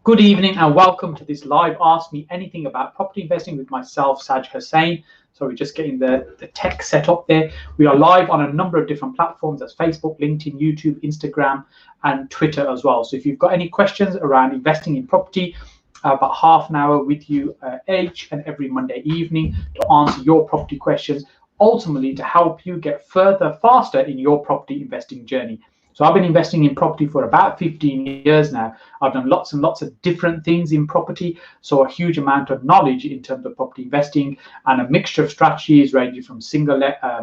Good evening and welcome to this live Ask Me Anything About Property Investing with myself, Saj Hussain. So we're just getting the tech set up there. We are live on a number of different platforms. That's Facebook, LinkedIn, YouTube, Instagram, and Twitter as well. So if you've got any questions around investing in property, about half an hour with you each and every Monday evening to answer your property questions, ultimately to help you get further, faster in your property investing journey. So I've been investing in property for about 15 years now. I've done lots and lots of different things in property, so a huge amount of knowledge in terms of property investing and a mixture of strategies ranging from single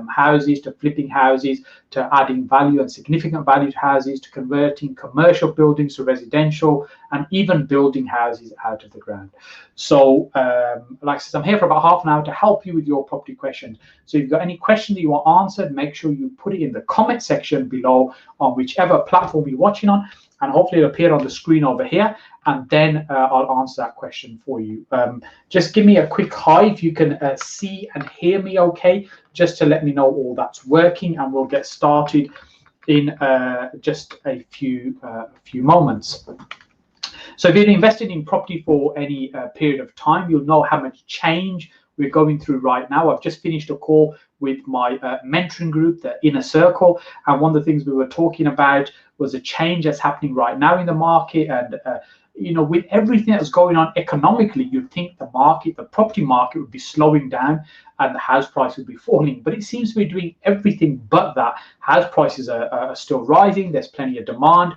houses to flipping houses to adding value and significant value to houses to converting commercial buildings to residential and even building houses out of the ground. So like I said, I'm here for about half an hour to help you with your property questions. So if you've got any question that you want answered, make sure you put it in the comment section below on whichever platform you're watching on, and hopefully it'll appear on the screen over here, and then I'll answer that question for you. Just give me a quick hi if you can see and hear me okay, just to let me know all that's working, and we'll get started in just a few moments. So if you've invested in property for any period of time, you'll know how much change we're going through right now. I've just finished a call with my mentoring group, the Inner Circle, and one of the things we were talking about was a change that's happening right now in the market. And you know, with everything that's going on economically, you'd think the market, the property market, would be slowing down and the house price would be falling, but it seems to be doing everything but that. House prices are still rising. There's plenty of demand.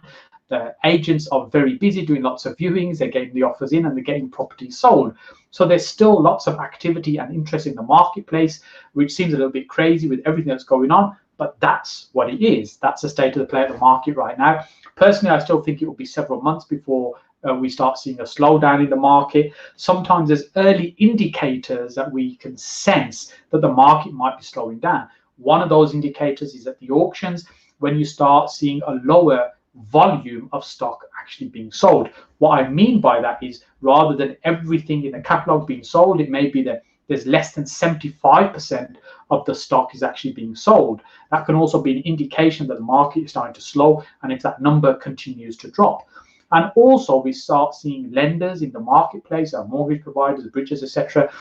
The agents are very busy doing lots of viewings. They're getting the offers in and they're getting properties sold. So there's still lots of activity and interest in the marketplace, which seems a little bit crazy with everything that's going on, but that's what it is. That's the state of the play at the market right now. Personally, I still think it will be several months before we start seeing a slowdown in the market. Sometimes there's early indicators that we can sense that the market might be slowing down. One of those indicators is at the auctions, when you start seeing a lower volume of stock actually being sold. What I mean by that is, rather than everything in the catalog being sold, it may be that there's less than 75% of the stock is actually being sold. That can also be an indication that the market is starting to slow, and if that number continues to drop. And also we start seeing lenders in the marketplace, our mortgage providers, bridges, etc.,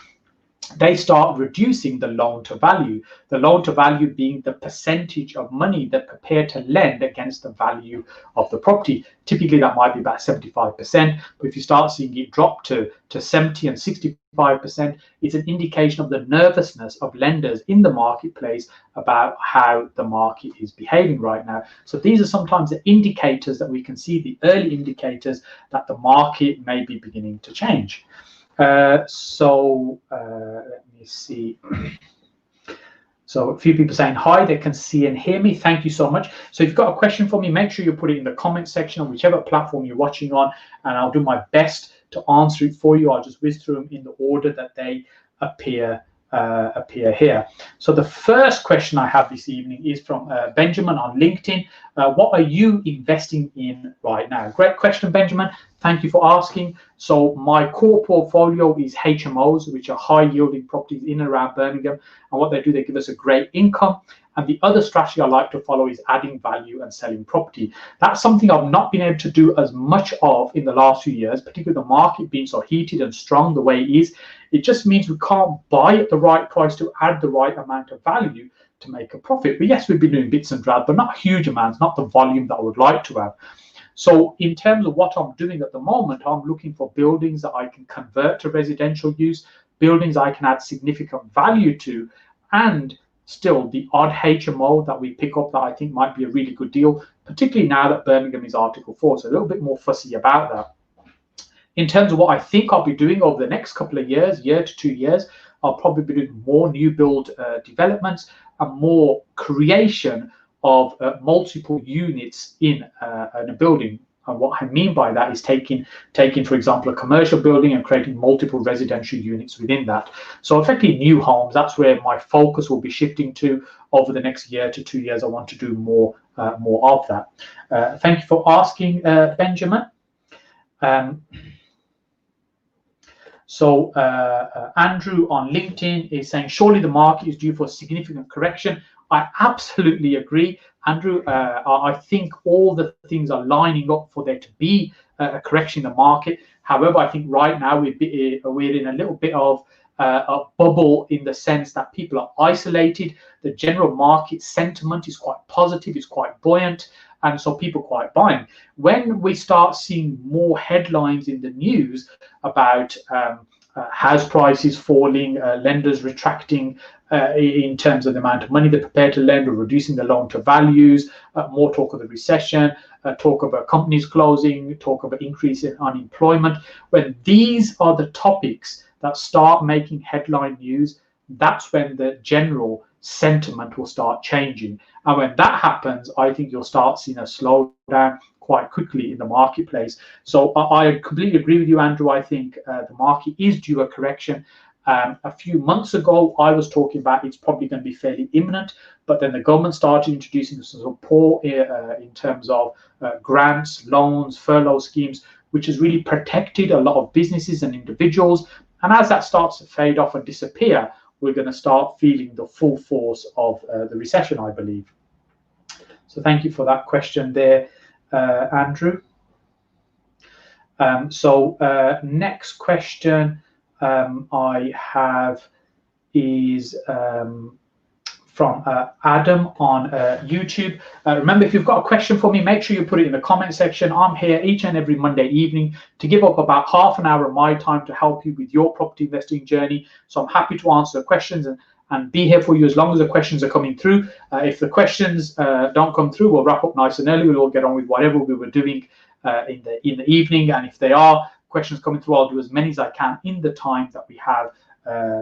they start reducing the loan to value. The loan to value being the percentage of money they're prepared to lend against the value of the property. Typically that might be about 75%, but if you start seeing it drop to 70 and 65%, it's an indication of the nervousness of lenders in the marketplace about how the market is behaving right now. So these are sometimes the indicators that we can see, the early indicators that the market may be beginning to change. Let me see. So a few people saying hi, they can see and hear me. Thank you so much. So if you've got a question for me, make sure you put it in the comment section on whichever platform you're watching on, and I'll do my best to answer it for you. I'll just whiz through them in the order that they appear here. So the first question I have this evening is from Benjamin on LinkedIn. What are you investing in right now? Great question, Benjamin. Thank you for asking. So my core portfolio is HMOs, which are high yielding properties in and around Birmingham. And what they do, they give us a great income. And the other strategy I like to follow is adding value and selling property. That's something I've not been able to do as much of in the last few years, particularly the market being so heated and strong the way it is. It just means we can't buy at the right price to add the right amount of value to make a profit. But yes, we've been doing bits and drabs, but not huge amounts, not the volume that I would like to have. So in terms of what I'm doing at the moment, I'm looking for buildings that I can convert to residential use, buildings I can add significant value to, and still the odd HMO that we pick up that I think might be a really good deal, particularly now that Birmingham is Article 4, so a little bit more fussy about that. In terms of what I think I'll be doing over the next couple of years, year to 2 years, I'll probably be doing more new build developments and more creation of multiple units in a building. And what I mean by that is taking, for example, a commercial building and creating multiple residential units within that. So effectively new homes, that's where my focus will be shifting to over the next year to 2 years. I want to do more of that. Thank you for asking, Benjamin. So Andrew on LinkedIn is saying, surely the market is due for a significant correction. I absolutely agree, Andrew. I think all the things are lining up for there to be a correction in the market. However, I think right now we're in a little bit of a bubble, in the sense that people are isolated. The general market sentiment is quite positive, it's quite buoyant, and so people are quite buying. When we start seeing more headlines in the news about house prices falling, lenders retracting in terms of the amount of money they're prepared to lend, or reducing the loan to values, more talk of the recession, talk about companies closing, talk about increase in unemployment. When these are the topics that start making headline news, that's when the general sentiment will start changing. And when that happens, I think you'll start seeing a slowdown quite quickly in the marketplace. So I completely agree with you, Andrew. I think the market is due a correction. A few months ago, I was talking about it's probably going to be fairly imminent, but then the government started introducing some support in terms of grants, loans, furlough schemes, which has really protected a lot of businesses and individuals. And as that starts to fade off and disappear, we're going to start feeling the full force of the recession, I believe. So thank you for that question there, Andrew. Next question I have is from Adam on YouTube. Remember, if you've got a question for me, make sure you put it in the comment section. I'm here each and every Monday evening to give up about half an hour of my time to help you with your property investing journey. So I'm happy to answer the questions and be here for you as long as the questions are coming through. If the questions don't come through, we'll wrap up nice and early. We'll all get on with whatever we were doing in the evening. And if there are questions coming through, I'll do as many as I can in the time that we have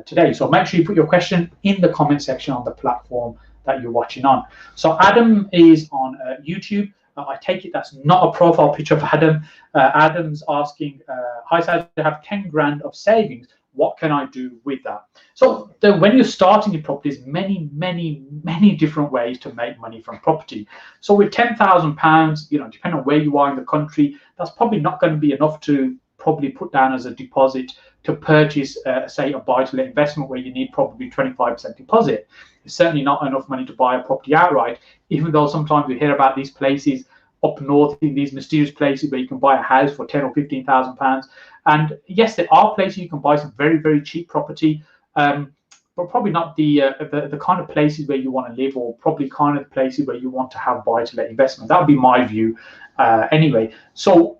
today. So make sure you put your question in the comment section on the platform that you're watching on. So Adam is on YouTube. I take it that's not a profile picture of Adam. Adam's asking, hi Saj, I have 10 grand of savings. What can I do with that? So when you're starting your property, there's many different ways to make money from property. So with £10,000, depending on where you are in the country, that's probably not going to be enough to probably put down as a deposit to purchase, say, a buy-to-let investment where you need probably 25% deposit. It's certainly not enough money to buy a property outright, even though sometimes we hear about these places up north, in these mysterious places where you can buy a house for £10,000 or £15,000. And yes, there are places you can buy some very cheap property, but probably not the kind of places where you want to live, or probably kind of places where you want to have buy-to-let investment. That would be my view anyway. So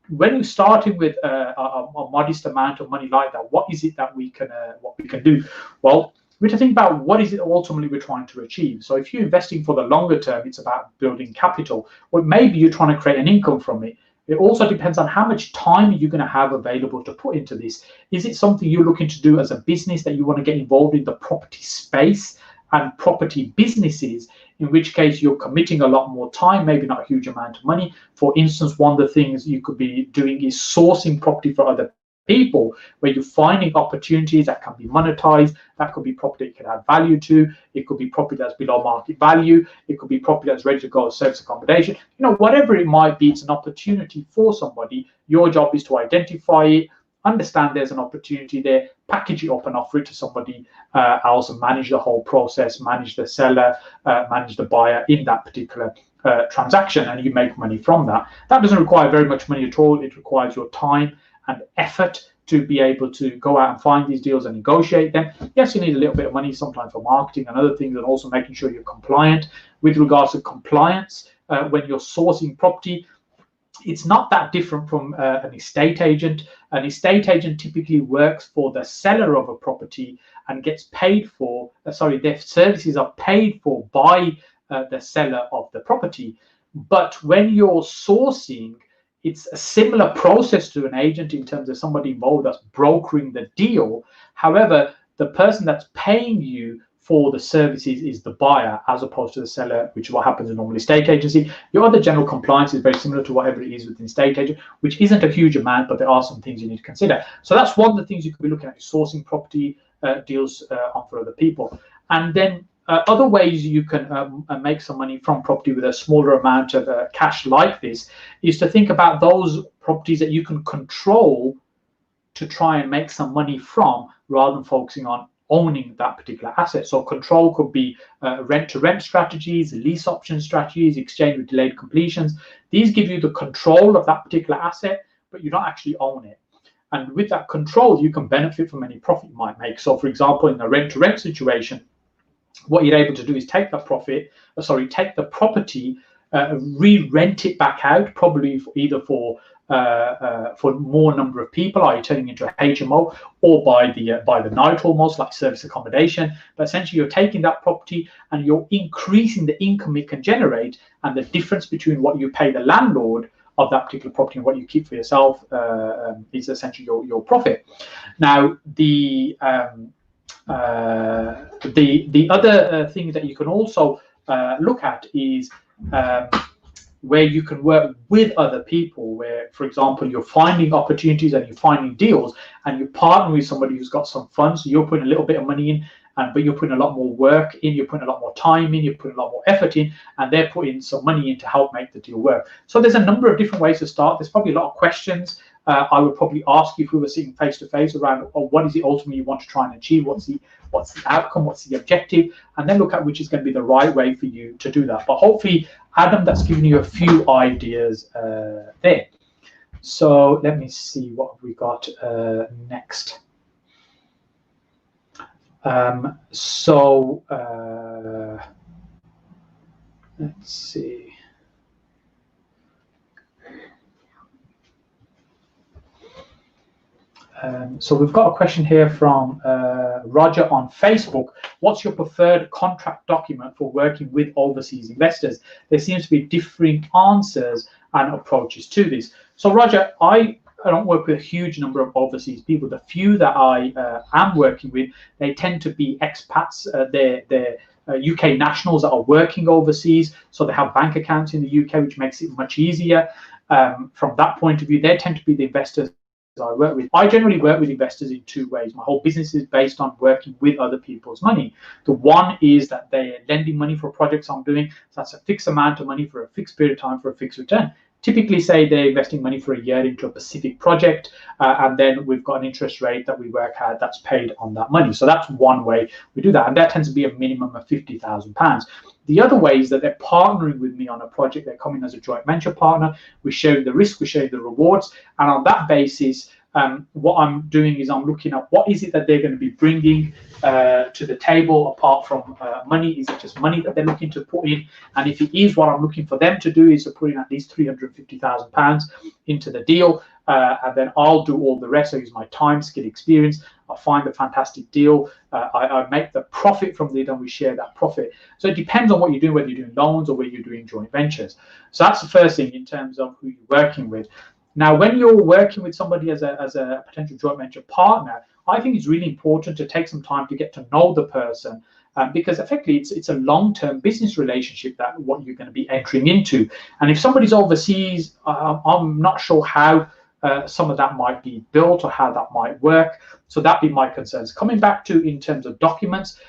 when you're starting with a modest amount of money like that, what is it that we can do? Well, we have to think about what is it ultimately we're trying to achieve. So if you're investing for the longer term, it's about building capital, or maybe you're trying to create an income from it. It also depends on how much time you're going to have available to put into this. Is it something you're looking to do as a business, that you want to get involved in the property space and property businesses, in which case you're committing a lot more time, maybe not a huge amount of money. For instance, one of the things you could be doing is sourcing property for other people, where you're finding opportunities that can be monetized. That could be property you can add value to. It could be property that's below market value. It could be property that's ready to go as service accommodation. Whatever it might be, it's an opportunity for somebody. Your job is to identify it, understand there's an opportunity there, package it up and offer it to somebody else, and manage the whole process, manage the seller, manage the buyer in that particular transaction, and you make money from that. That doesn't require very much money at all. It requires your time and effort to be able to go out and find these deals and negotiate them. Yes, you need a little bit of money sometimes for marketing and other things, and also making sure you're compliant. With regards to compliance, when you're sourcing property, it's not that different from an estate agent. An estate agent typically works for the seller of a property and gets paid for, their services are paid for by the seller of the property. But when you're sourcing, it's a similar process to an agent in terms of somebody involved that's brokering the deal. However, the person that's paying you for the services is the buyer, as opposed to the seller, which is what happens in normal estate agency. Your other general compliance is very similar to whatever it is with an estate agent, which isn't a huge amount, but there are some things you need to consider. So that's one of the things you could be looking at, sourcing property deals on for other people. And then other ways you can make some money from property with a smaller amount of cash like this is to think about those properties that you can control to try and make some money from, rather than focusing on owning that particular asset. So control could be rent-to-rent strategies, lease option strategies, exchange with delayed completions. These give you the control of that particular asset, but you don't actually own it. And with that control, you can benefit from any profit you might make. So for example, in a rent-to-rent situation, what you're able to do is take the property, re-rent it back out, probably either for more number of people, are you turning into a HMO, or by the night almost, like service accommodation. But essentially, you're taking that property and you're increasing the income it can generate, and the difference between what you pay the landlord of that particular property and what you keep for yourself is essentially your profit. Now, the other thing that you can also look at is where you can work with other people, where, for example, you're finding opportunities and you're finding deals, and you partner with somebody who's got some funds. So you're putting a little bit of money in, but you're putting a lot more work in, you're putting a lot more time in, you're putting a lot more effort in, and they're putting some money in to help make the deal work. So there's a number of different ways to start. There's probably a lot of questions I would probably ask you if we were sitting face to face around, what is it ultimately you want to try and achieve? What's the outcome? What's the objective? And then look at which is going to be the right way for you to do that. But hopefully, Adam, that's given you a few ideas there. So let me see what have we got next. Let's see. So we've got a question here from Roger on Facebook. What's your preferred contract document for working with overseas investors? There seems to be differing answers and approaches to this. So Roger, I don't work with a huge number of overseas people. The few that I am working with, they tend to be expats. They're UK nationals that are working overseas, so they have bank accounts in the UK, which makes it much easier. From that point of view, they tend to be the investors I work with. I generally work with investors in two ways. My whole business is based on working with other people's money. The one is that they're lending money for projects I'm doing. So that's a fixed amount of money for a fixed period of time for a fixed return. Typically, say they're investing money for a year into a specific project, and then we've got an interest rate that we work out that's paid on that money. So that's one way we do that, and that tends to be a minimum of £50,000. The other way is that they're partnering with me on a project. They're coming as a joint venture partner. We share the risk, we share the rewards, and on that basis, what I'm doing is I'm looking at what is it that they're going to be bringing to the table apart from money. Is it just money that they're looking to put in? And if it is, what I'm looking for them to do is to put in at least £350,000 into the deal, and then I'll do all the rest. I use my time, skill, experience. I find a fantastic deal. I make the profit from it, and we share that profit. So it depends on what you're doing, whether you're doing loans or whether you're doing joint ventures. So that's the first thing in terms of who you're working with. Now, when you're working with somebody as a potential joint venture partner, I think it's really important to take some time to get to know the person, because effectively it's a long-term business relationship that what you're going to be entering into. And if somebody's overseas, I'm not sure how some of that might be built or how that might work. So that'd be my concerns. Coming back to in terms of documents,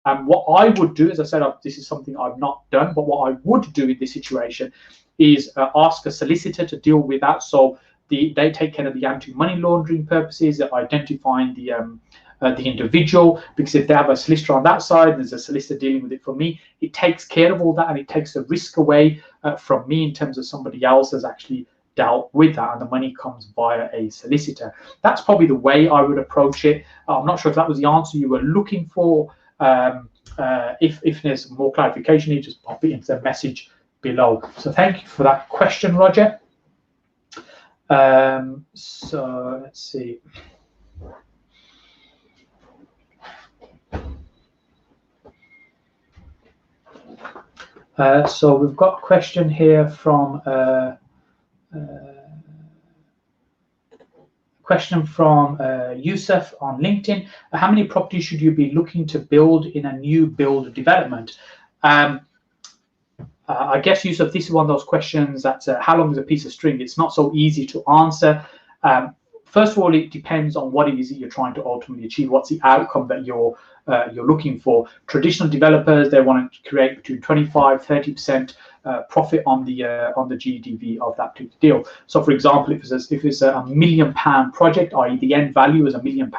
what I would do, as I said, this is something I've not done, but what I would do in this situation is ask a solicitor to deal with that. So they take care of the anti-money laundering purposes, identifying the individual, because if they have a solicitor on that side, there's a solicitor dealing with it for me. It takes care of all that, and it takes the risk away from me in terms of somebody else has actually dealt with that, and the money comes via a solicitor. That's probably the way I would approach it. I'm not sure if that was the answer you were looking for. If there's more clarification, you just pop it into the message below. So thank you for that question, Roger. So let's see. So we've got a question here from Yusuf on LinkedIn. How many properties should you be looking to build in a new build development? I guess, Yusuf, this is one of those questions that's how long is a piece of string? It's not so easy to answer. First of all, it depends on what it is that you're trying to ultimately achieve. What's the outcome that you're looking for? Traditional developers, they want to create between 25–30% profit on the GDV of that particular deal. So, for example, if it's a £1 million project, i.e., the end value is £1 million,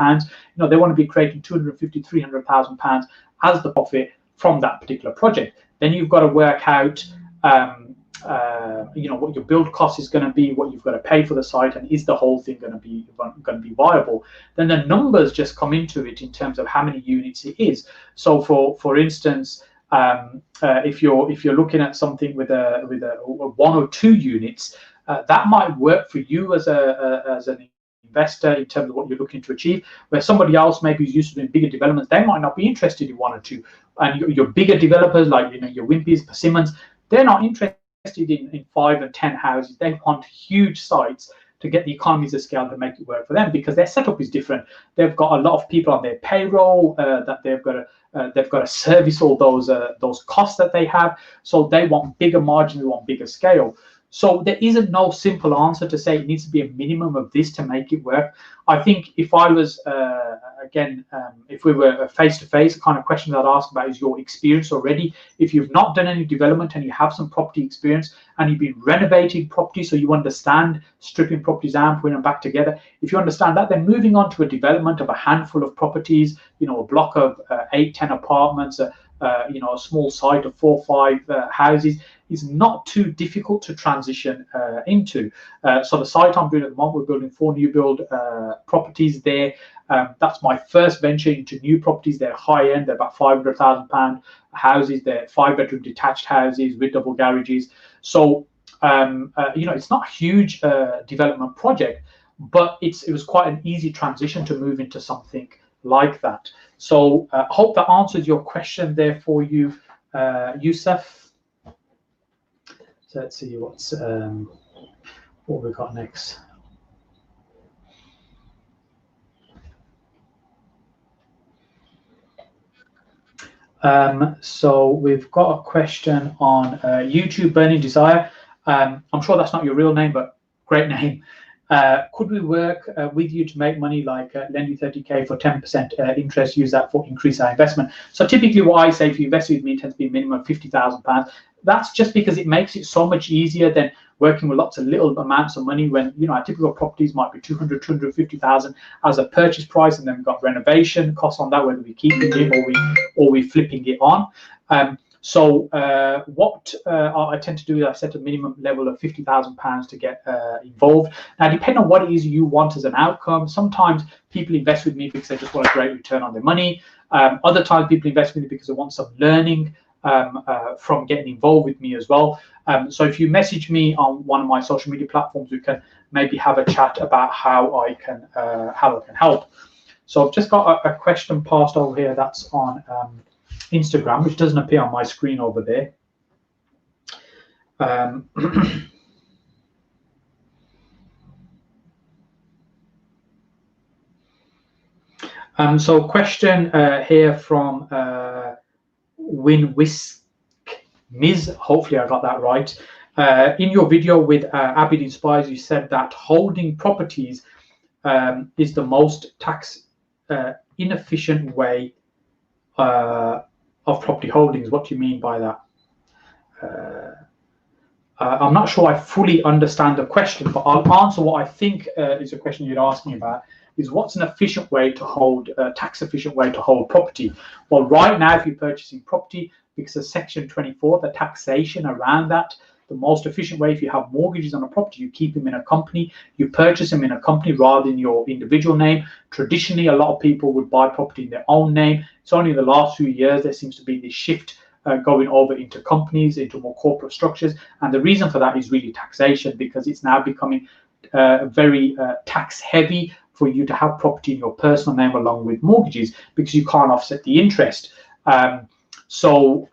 they want to be creating 250, 300,000 pounds as the profit from that particular project. Then you've got to work out what your build cost is going to be, what you've got to pay for the site, and is the whole thing going to be viable. Then the numbers just come into it in terms of how many units it is. So for instance, if you're looking at something with a 1 or 2 units, that might work for you as an investor in terms of what you're looking to achieve, where somebody else maybe is used to doing bigger developments, they might not be interested in 1 or 2. And your bigger developers like your Wimpys, Persimmons, they're not interested in 5 and 10 houses. They want huge sites to get the economies of scale to make it work for them, because their setup is different. They've got a lot of people on their payroll that they've got to service all those costs that they have. So they want bigger margins, they want bigger scale. So there isn't no simple answer to say it needs to be a minimum of this to make it work. I think if I was, if we were face-to-face, the kind of question I'd ask about is your experience already. If you've not done any development and you have some property experience and you've been renovating property, so you understand stripping properties out, putting them back together. If you understand that, then moving on to a development of a handful of properties, a block of 8, 10 apartments, a small site of 4 or 5 houses, is not too difficult to transition into. So the site I'm doing at the moment, we're building 4 new build properties there. That's my first venture into new properties. They're high end, they're about £500,000 houses. They're 5-bedroom detached houses with double garages. So it's not a huge development project, but it was quite an easy transition to move into something like that. So I hope that answers your question there for you, Yusuf. So let's see what we got next. So we've got a question on YouTube, Burning Desire. I'm sure that's not your real name, but great name. Could we work with you to make money, like lend you 30k for 10% interest, use that for increase our investment? So typically what I say, if you invest with me, it tends to be a minimum of £50,000. That's just because it makes it so much easier than working with lots of little amounts of money when, our typical properties might be 200, 250,000 as a purchase price, and then we've got renovation costs on that, whether we keeping it or we flipping it on. So what I tend to do is I set a minimum level of £50,000 to get involved. Now, depending on what it is you want as an outcome, sometimes people invest with me because they just want a great return on their money. Other times people invest with me because they want some learning from getting involved with me as well. So if you message me on one of my social media platforms, we can maybe have a chat about how I can help. So I've just got a question passed over here that's on Instagram, which doesn't appear on my screen over there. So question here from Winwisk Miz, hopefully I got that right. In your video with Abid Inspires, you said that holding properties is the most tax inefficient way of property holdings. What do you mean by that? I'm not sure I fully understand the question, but I'll answer what I think is a question you're asking about. Is what's an efficient way to hold, tax efficient way to hold property? Well, right now, if you're purchasing property, because of Section 24, the taxation around that, the most efficient way, if you have mortgages on a property, you keep them in a company, you purchase them in a company rather than your individual name. Traditionally, a lot of people would buy property in their own name. It's only in the last few years there seems to be this shift going over into companies, into more corporate structures. And the reason for that is really taxation, because it's now becoming very tax heavy for you to have property in your personal name along with mortgages, because you can't offset the interest. So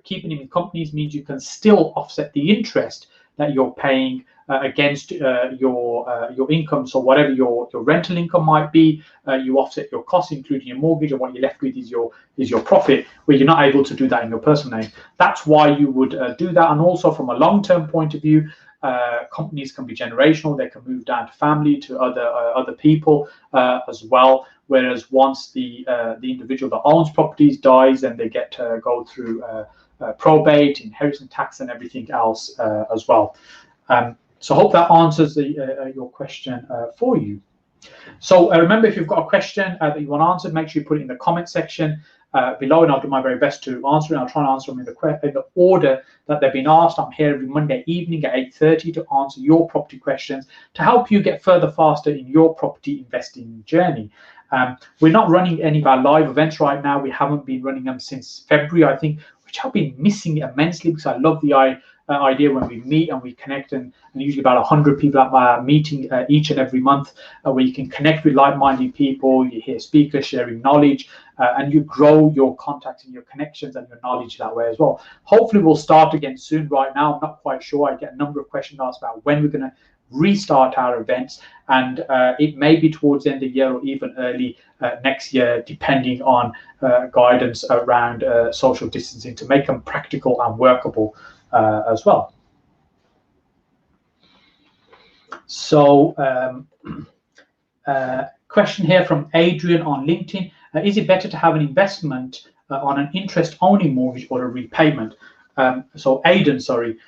keeping them in companies means you can still offset the interest that you're paying against your income. So whatever your rental income might be, you offset your costs, including your mortgage, and what you're left with is your profit, where you're not able to do that in your personal name. That's why you would do that. And also from a long-term point of view, companies can be generational. They can move down to family, to other people as well. Whereas once the individual that owns properties dies, then they get to go through probate, inheritance tax, and everything else as well. So I hope that answers your question for you. So remember, if you've got a question that you want answered, make sure you put it in the comment section below, and I'll do my very best to answer it. I'll try and answer them in the order that they've been asked. I'm here every Monday evening at 8:30 to answer your property questions to help you get further faster in your property investing journey. We're not running any of our live events right now. We haven't been running them since February, I think, which I've been missing immensely because I love the idea when we meet and we connect, and usually about 100 people at my meeting each and every month, where you can connect with like-minded people, you hear speakers sharing knowledge, and you grow your contacts and your connections and your knowledge that way as well. Hopefully we'll start again soon. Right now I'm not quite sure. I get a number of questions asked about when we're going to restart our events, and it may be towards the end of the year or even early next year, depending on guidance around social distancing to make them practical and workable as well. So question here from Adrian on LinkedIn. Is it better to have an investment on an interest-only mortgage or a repayment? So Aidan, sorry.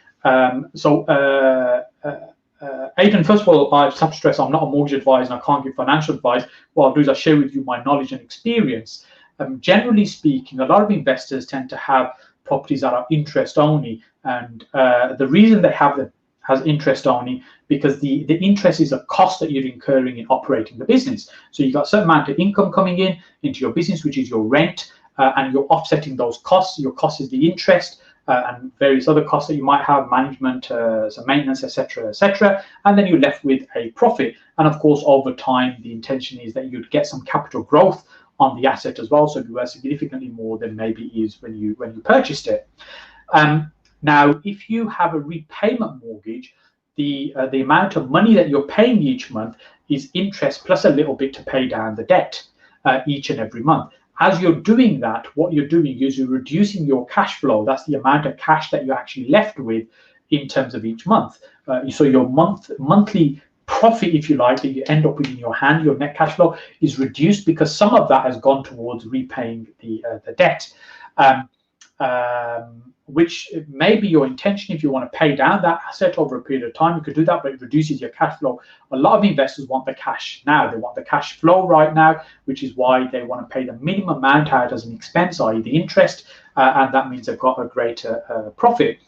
Aidan, first of all, I just have to stress I'm not a mortgage advisor and I can't give financial advice. What I'll do is I'll share with you my knowledge and experience. Generally speaking, a lot of investors tend to have properties that are interest only, and the reason they have them as interest only because the interest is a cost that you're incurring in operating the business. So you've got a certain amount of income coming in into your business, which is your rent, and you're offsetting those costs. Your cost is the interest, and various other costs that you might have, management, some maintenance, etc., and then you're left with a profit. And of course, over time, the intention is that you'd get some capital growth on the asset as well, so it'd be worth significantly more than maybe it is when you purchased it. Now, if you have a repayment mortgage, the amount of money that you're paying each month is interest plus a little bit to pay down the debt each and every month. As you're doing that, what you're doing is you're reducing your cash flow. That's the amount of cash that you're actually left with in terms of each month. So your monthly profit, if you like, that you end up with in your hand, your net cash flow, is reduced because some of that has gone towards repaying the debt, which may be your intention. If you want to pay down that asset over a period of time, you could do that, but it reduces your cash flow. A lot of investors want the cash now. They want the cash flow right now, which is why they want to pay the minimum amount out as an expense, i.e. the interest, and that means they've got a greater profit.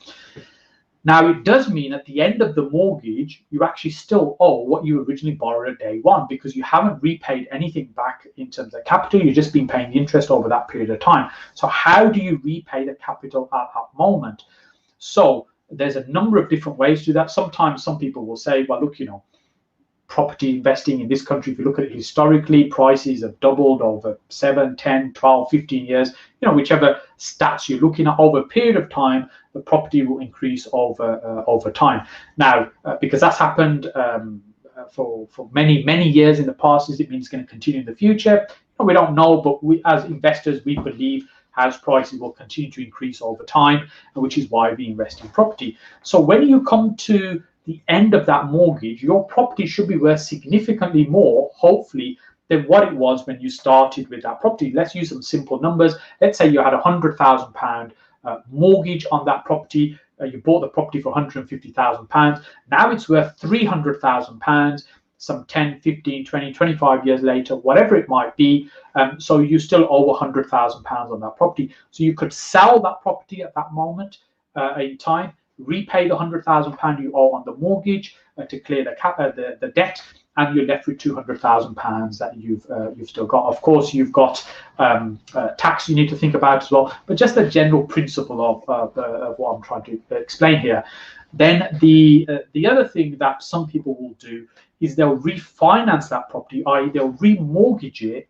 Now, it does mean at the end of the mortgage, you actually still owe what you originally borrowed at day one because you haven't repaid anything back in terms of capital. You've just been paying the interest over that period of time. So how do you repay the capital at that moment? So there's a number of different ways to do that. Sometimes some people will say, well, look, property investing in this country, if you look at it historically, prices have doubled over 7, 10, 12, 15 years, whichever stats you're looking at. Over a period of time, the property will increase over time. Now, because that's happened for many years in the past, does it mean it's going to continue in the future? We don't know, but we as investors, we believe house prices will continue to increase over time, which is why we invest in property. So when you come to the end of that mortgage, your property should be worth significantly more, hopefully, than what it was when you started with that property. Let's use some simple numbers. Let's say you had £100,000 mortgage on that property. You bought the property for £150,000. Now it's worth £300,000, some 10, 15, 20, 25 years later, whatever it might be. So you still owe £100,000 on that property. So you could sell that property at that moment in time, repay the £100,000 you owe on the mortgage to clear the debt, and you're left with £200,000 that you've still got. Of course, you've got tax you need to think about as well, but just the general principle of what I'm trying to explain here. Then the other thing that some people will do is they'll refinance that property, i.e. they'll remortgage it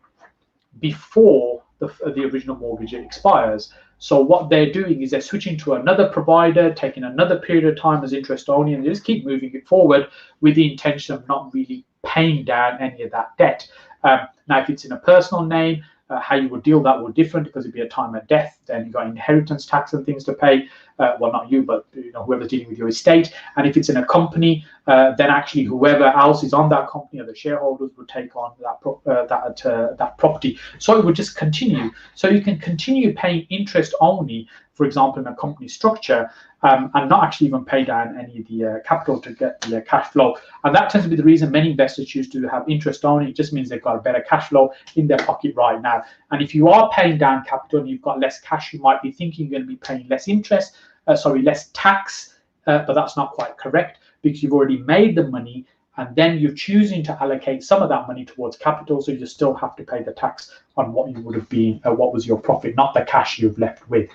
before the original mortgage expires. So what they're doing is they're switching to another provider, taking another period of time as interest only, and they just keep moving it forward with the intention of not really paying down any of that debt. Now, if it's in a personal name, how you would deal that will different because it'd be a time of death. Then you've got inheritance tax and things to pay. Well, not you, but whoever's dealing with your estate. And if it's in a company, then actually whoever else is on that company or the shareholders would take on that property. So it would just continue. So you can continue paying interest only for example, in a company structure, and not actually even pay down any of the capital to get the cash flow. And that tends to be the reason many investors choose to have interest only. It just means they've got a better cash flow in their pocket right now. And if you are paying down capital and you've got less cash, you might be thinking you're going to be paying less interest, less tax, but that's not quite correct, because you've already made the money and then you're choosing to allocate some of that money towards capital, so you still have to pay the tax on what you would have been, what was your profit, not the cash you've left with.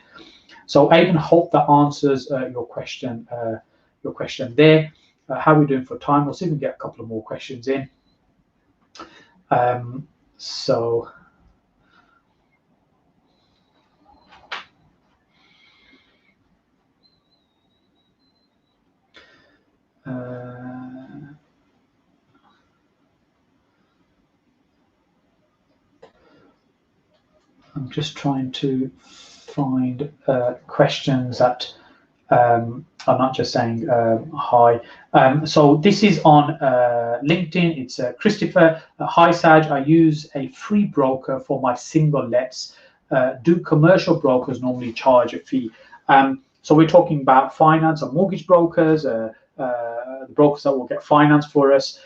So Aidan, hope that answers your question there. How are we doing for time? We'll see if we can get a couple of more questions in. I'm just trying to find questions that are not just saying hi. So this is on LinkedIn. It's Christopher. Hi Saj, I use a free broker for my single lets. Do commercial brokers normally charge a fee? So we're talking about finance or mortgage brokers, the brokers that will get finance for us.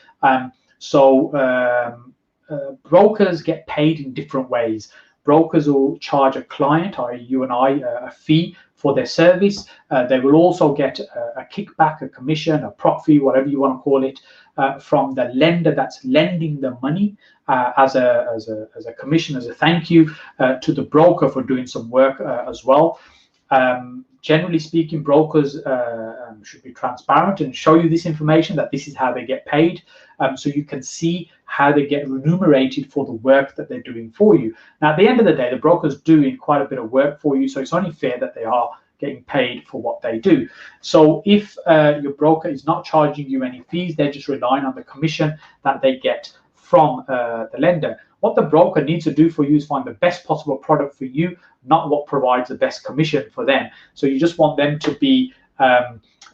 Brokers get paid in different ways. Brokers will charge a client, i.e. you and I, a fee for their service. They will also get a kickback, a commission, a prop fee, whatever you want to call it, from the lender that's lending the money as a commission, as a thank you to the broker for doing some work as well. Generally speaking, brokers should be transparent and show you this information, that this is how they get paid, so you can see how they get remunerated for the work that they're doing for you. Now, at the end of the day, the broker's doing quite a bit of work for you, so it's only fair that they are getting paid for what they do. So if your broker is not charging you any fees, they're just relying on the commission that they get from the lender. What the broker needs to do for you is find the best possible product for you, not what provides the best commission for them. So you just want them to be,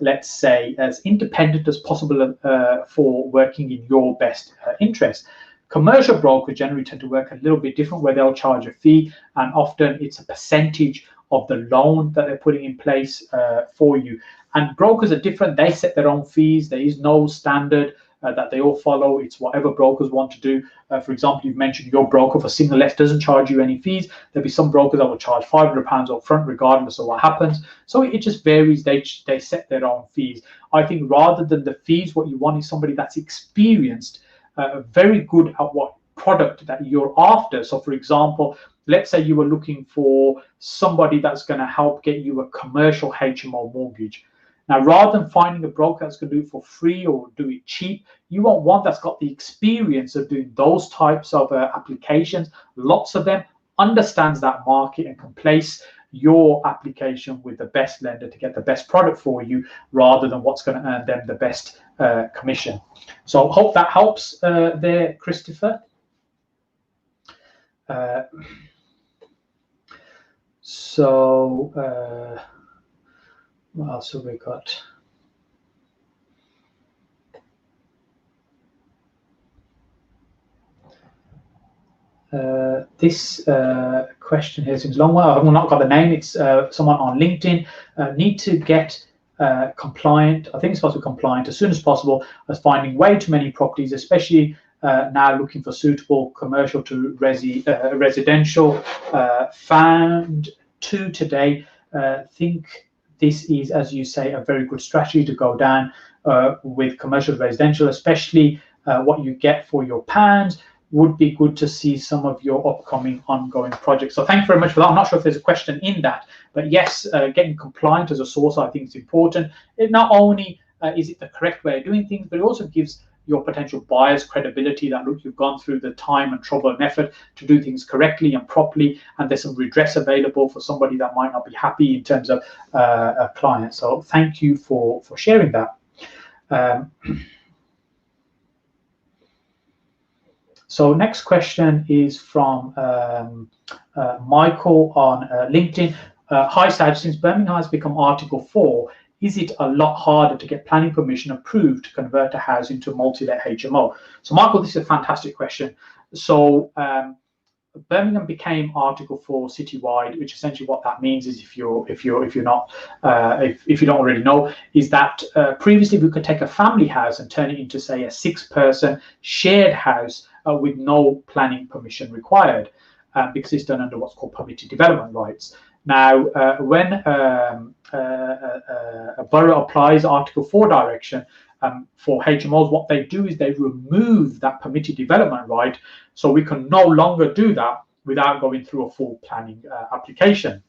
let's say, as independent as possible for working in your best interest. Commercial brokers generally tend to work a little bit different, where they'll charge a fee, and often it's a percentage of the loan that they're putting in place for you. And brokers are different. They set their own fees. There is no standard that they all follow. It's whatever brokers want to do. For example, you've mentioned your broker for single lets doesn't charge you any fees. There'll be some brokers that will charge £500 up front regardless of what happens. So it just varies. They set their own fees. I think rather than the fees, what you want is somebody that's experienced, very good at what product that you're after. So for example, let's say you were looking for somebody that's going to help get you a commercial HMO mortgage. Now, rather than finding a broker that's going to do it for free or do it cheap, you want one that's got the experience of doing those types of applications, lots of them, understands that market and can place your application with the best lender to get the best product for you, rather than what's going to earn them the best commission. So hope that helps there, Christopher. What else have we got? This question here seems long. Well, I've not got the name. It's someone on LinkedIn. Need to get compliant. I think it's supposed to be compliant as soon as possible, as finding way too many properties, especially now looking for suitable commercial to residential. Found 2 today. Think this is, as you say, a very good strategy to go down with commercial to residential, especially what you get for your pounds. Would be good to see some of your upcoming ongoing projects. So thank you very much for that. I'm not sure if there's a question in that, but yes, getting compliant as a source, I think, is important. It not only is it the correct way of doing things, but it also gives your potential buyers credibility that, look, you've gone through the time and trouble and effort to do things correctly and properly, and there's some redress available for somebody that might not be happy in terms of a client. So thank you for sharing that. So next question is from Michael on LinkedIn. Hi Saj, since Birmingham has become Article 4, is it a lot harder to get planning permission approved to convert a house into a multi-let HMO? So Michael, this is a fantastic question. So Birmingham became Article 4 citywide, which essentially what that means is, if you don't already know, is that previously we could take a family house and turn it into, say, a 6-person shared house with no planning permission required, because it's done under what's called permitted development rights. Now, when a borough applies Article 4 direction for HMOs, what they do is they remove that permitted development right, so we can no longer do that without going through a full planning application.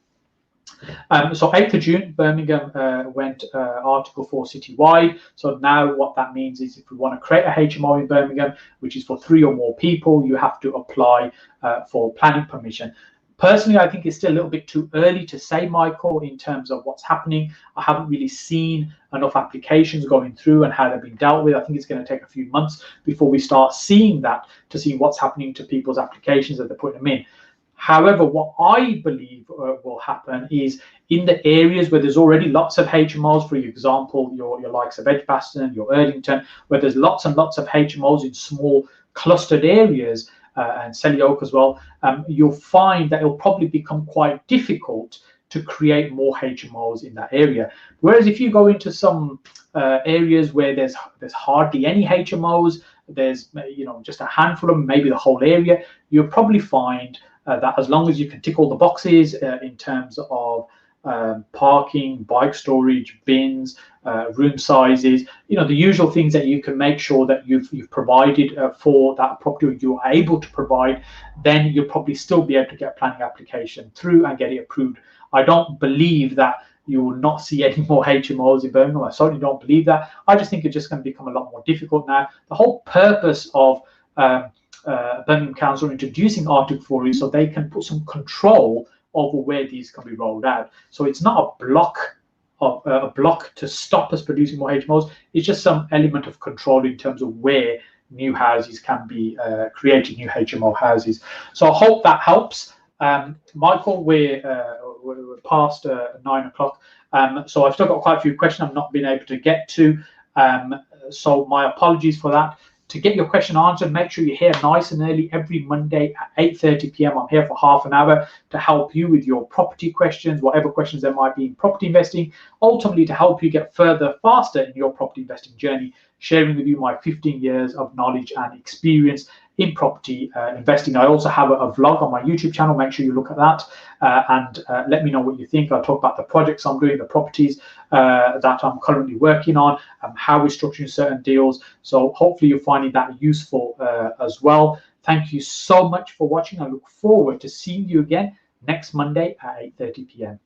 So 8th of June, Birmingham went Article 4 citywide. So now what that means is, if we want to create a HMO in Birmingham, which is for 3 or more people, you have to apply for planning permission. Personally, I think it's still a little bit too early to say, Michael, in terms of what's happening. I haven't really seen enough applications going through and how they've been dealt with. I think it's going to take a few months before we start seeing that, to see what's happening to people's applications that they're putting them in. However, what I believe will happen is, in the areas where there's already lots of HMOs, for example, your likes of Edgbaston, your Erdington, where there's lots and lots of HMOs in small clustered areas, and Selly Oak as well, you'll find that it'll probably become quite difficult to create more HMOs in that area. Whereas if you go into some areas where there's hardly any HMOs, there's just a handful of them, maybe the whole area, you'll probably find that as long as you can tick all the boxes in terms of parking, bike storage, bins, room sizes, the usual things that you can make sure that you've provided for that property, or you're able to provide, then you'll probably still be able to get a planning application through and get it approved. I don't believe that you will not see any more HMOs in Birmingham. I certainly don't believe that. I just think it's just going to become a lot more difficult now. The whole purpose of Birmingham Council introducing Article 4 is so they can put some control over where these can be rolled out. So it's not a block to stop us producing more HMOs. It's just some element of control in terms of where new houses can be created, new HMO houses. So I hope that helps. Michael, we're past 9 o'clock, so I've still got quite a few questions I've not been able to get to. So my apologies for that. To get your question answered, make sure you're here nice and early every Monday at 8:30 p.m. I'm here for half an hour to help you with your property questions, whatever questions there might be in property investing, ultimately to help you get further faster in your property investing journey, sharing with you my 15 years of knowledge and experience in property investing. I also have a vlog on my YouTube channel. Make sure you look at that and let me know what you think. I'll talk about the projects I'm doing, the properties that I'm currently working on, how we're structuring certain deals. So hopefully you're finding that useful as well. Thank you so much for watching. I look forward to seeing you again next Monday at 8:30 p.m.